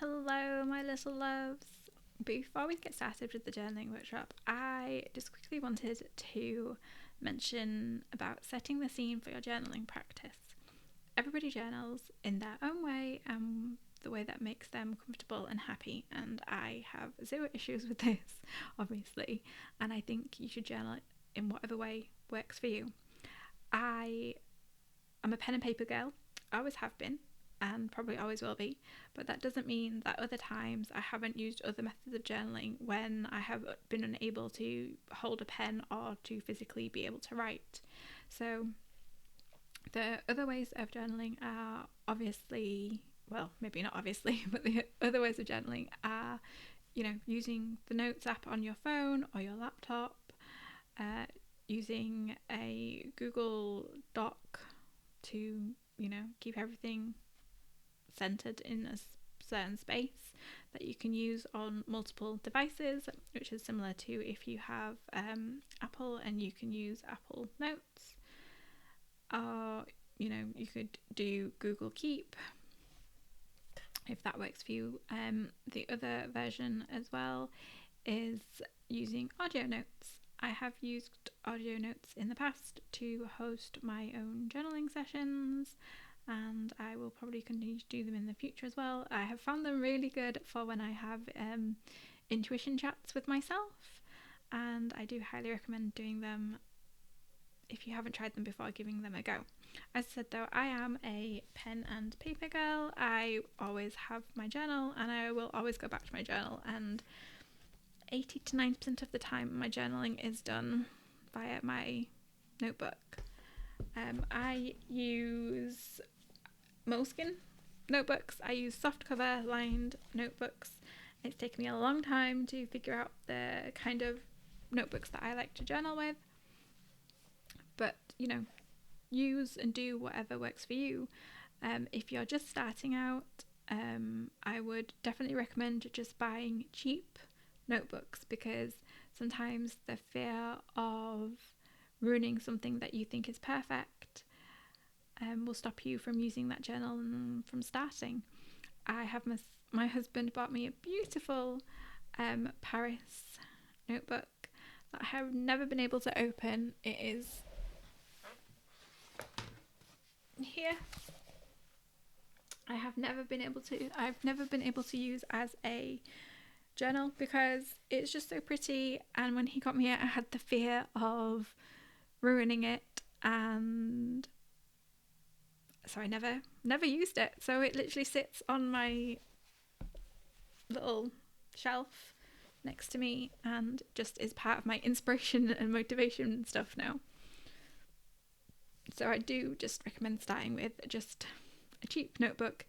Hello, my little loves. Before we get started with the journaling workshop, I just quickly wanted to mention about setting the scene for your journaling practice. Everybody journals in their own way and the way that makes them comfortable and happy, and I have zero issues with this, obviously, and I think you should journal in whatever way works for you. I am a pen and paper girl, I always have been, and probably always will be, but that doesn't mean that other times I haven't used other methods of journaling when I have been unable to hold a pen or to physically be able to write. So the other ways of journaling are obviously, well, maybe not obviously, but the other ways of journaling are, using the Notes app on your phone or your laptop, using a Google Doc to, keep everything centered in a certain space that you can use on multiple devices, which is similar to if you have Apple and you can use Apple Notes, or you could do Google Keep if that works for you. The other version as well is using audio notes. I have used audio notes in the past to host my own journaling sessions, and I will probably continue to do them in the future as well. I have found them really good for when I have intuition chats with myself, and I do highly recommend doing them if you haven't tried them before, giving them a go. As I said though, I am a pen and paper girl. I always have my journal and I will always go back to my journal, and 80 to 90% of the time my journaling is done via my notebook. I use Moleskine notebooks. I use soft cover lined notebooks. It's taken me a long time to figure out the kind of notebooks that I like to journal with, but use and do whatever works for you. If you're just starting out, I would definitely recommend just buying cheap notebooks, because sometimes the fear of ruining something that you think is perfect will stop you from using that journal and from starting. I have my husband bought me a beautiful Paris notebook that I have never been able to open. It is here. I've never been able to use as a journal because it's just so pretty, and when he got me it I had the fear of ruining it, and so I never used it. So it literally sits on my little shelf next to me and just is part of my inspiration and motivation stuff now. So I do just recommend starting with just a cheap notebook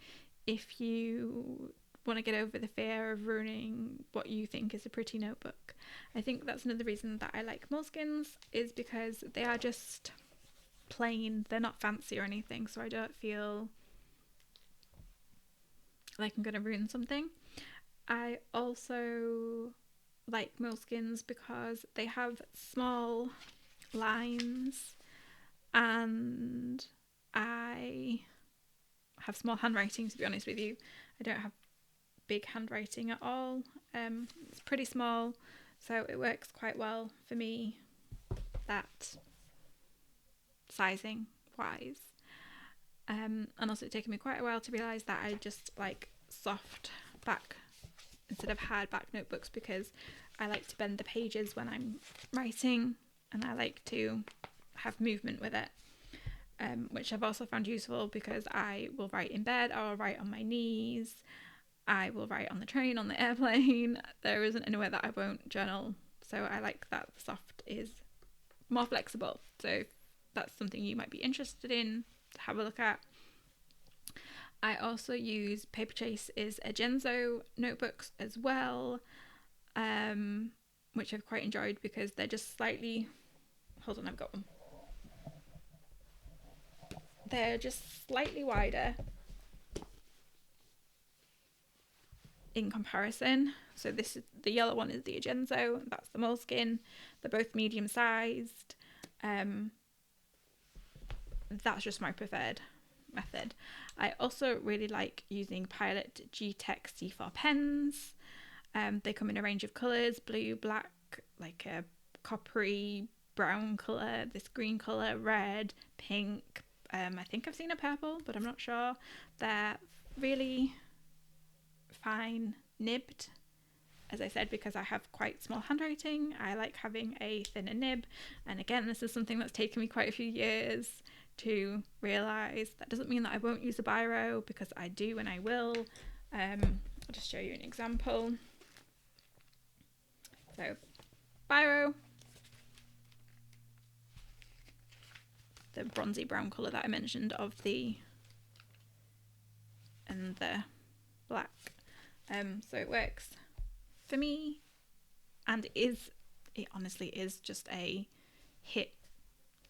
if you want to get over the fear of ruining what you think is a pretty notebook. I think that's another reason that I like Moleskines, is because they are just plain. They're not fancy or anything, so I don't feel like I'm going to ruin something. I also like Moleskines because they have small lines, and I have small handwriting, to be honest with you. I don't have big handwriting at all. It's pretty small, so it works quite well for me, that sizing wise. And also it's taken me quite a while to realise that I just like soft back instead of hard back notebooks, because I like to bend the pages when I'm writing and I like to have movement with it, which I've also found useful because I will write in bed, I will write on my knees, I will write on the train, on the airplane. There isn't anywhere that I won't journal, so I like that the soft is more flexible. So if that's something you might be interested in, have a look at. I also use Paperchase's Agenzo notebooks as well, which I've quite enjoyed because they're just slightly, hold on, I've got one. They're just slightly wider in comparison. So this is the yellow one, is the Agenzo, that's the Moleskine. They're both medium sized. That's just my preferred method. I also really like using Pilot G-Tex C4 pens. They come in a range of colours: blue, black, like a coppery brown colour, this green colour, red, pink. I think I've seen a purple, but I'm not sure. They're really fine nibbed. As I said, because I have quite small handwriting, I like having a thinner nib. And again, this is something that's taken me quite a few years to realise. That doesn't mean that I won't use a biro, because I do and I will. I'll just show you an example. So, biro, the bronzy brown colour that I mentioned of the, and the black. So it works for me, and it honestly is just a hit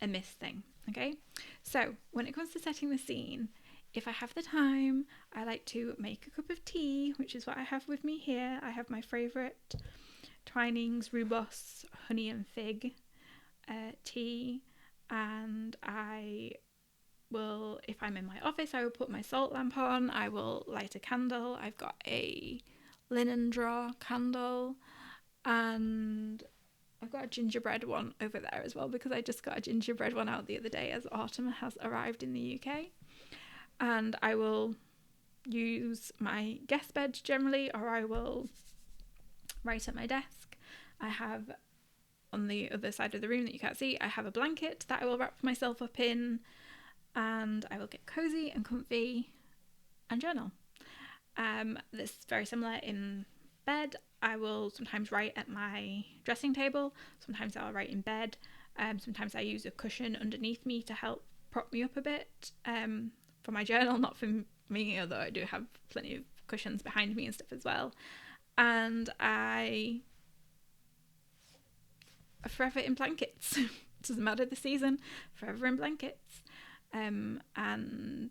and miss thing. Okay, so when it comes to setting the scene, if I have the time, I like to make a cup of tea, which is what I have with me here. I have my favourite Twinings Rooibos honey and fig tea, and I will, if I'm in my office, I will put my salt lamp on. I will light a candle. I've got a linen drawer candle, and I've got a gingerbread one over there as well, because I just got a gingerbread one out the other day as autumn has arrived in the UK. And I will use my guest bed generally, or I will write at my desk. I have, on the other side of the room that you can't see, I have a blanket that I will wrap myself up in, and I will get cozy and comfy and journal. This is very similar in bed. I will sometimes write at my dressing table, sometimes I'll write in bed, sometimes I use a cushion underneath me to help prop me up a bit for my journal, not for me, although I do have plenty of cushions behind me and stuff as well. And I are forever in blankets. Doesn't matter the season, forever in blankets. And I'm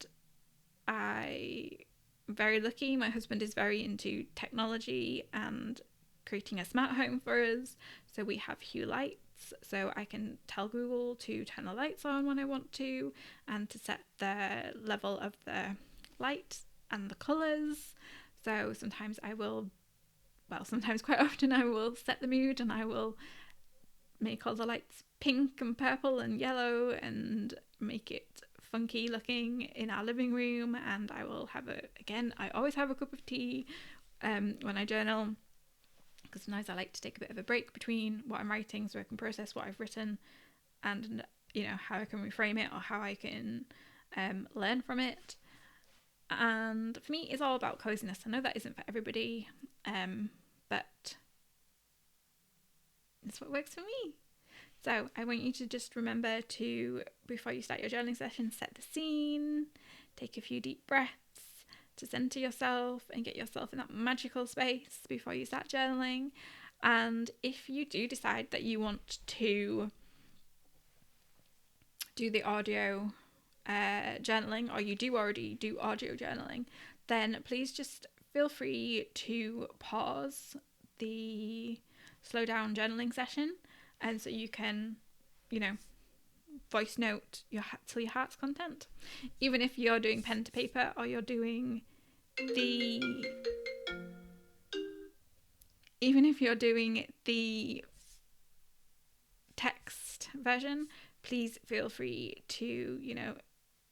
very lucky. My husband is very into technology and creating a smart home for us. So we have Hue lights, so I can tell Google to turn the lights on when I want to, and to set the level of the light and the colours. So sometimes sometimes quite often I will set the mood, and I will make all the lights pink and purple and yellow and make it funky looking in our living room. And I will have I always have a cup of tea when I journal, because sometimes I like to take a bit of a break between what I'm writing, so I can process what I've written, and how I can reframe it, or how I can learn from it. And for me, it's all about coziness. I know that isn't for everybody, but it's what works for me. So I want you to just remember to, before you start your journaling session, set the scene, take a few deep breaths to center yourself and get yourself in that magical space before you start journaling. And if you do decide that you want to do the audio journaling, or you do already do audio journaling, then please just feel free to pause the slow down journaling session, and so you can voice note till your heart's content. Even if you're doing pen to paper, or you're doing the text version, please feel free to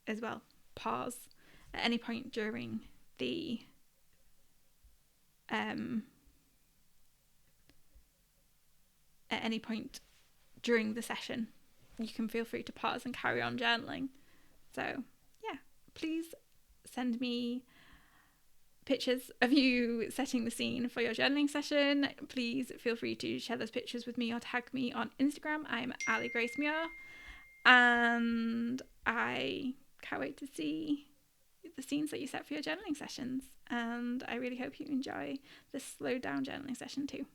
as well pause at any point during the session. You can feel free to pause and carry on journaling. So yeah, please send me pictures of you setting the scene for your journaling session. Please feel free to share those pictures with me or tag me on Instagram. I'm Ali Grace Muir, and I can't wait to see the scenes that you set for your journaling sessions. And I really hope you enjoy this slow down journaling session too.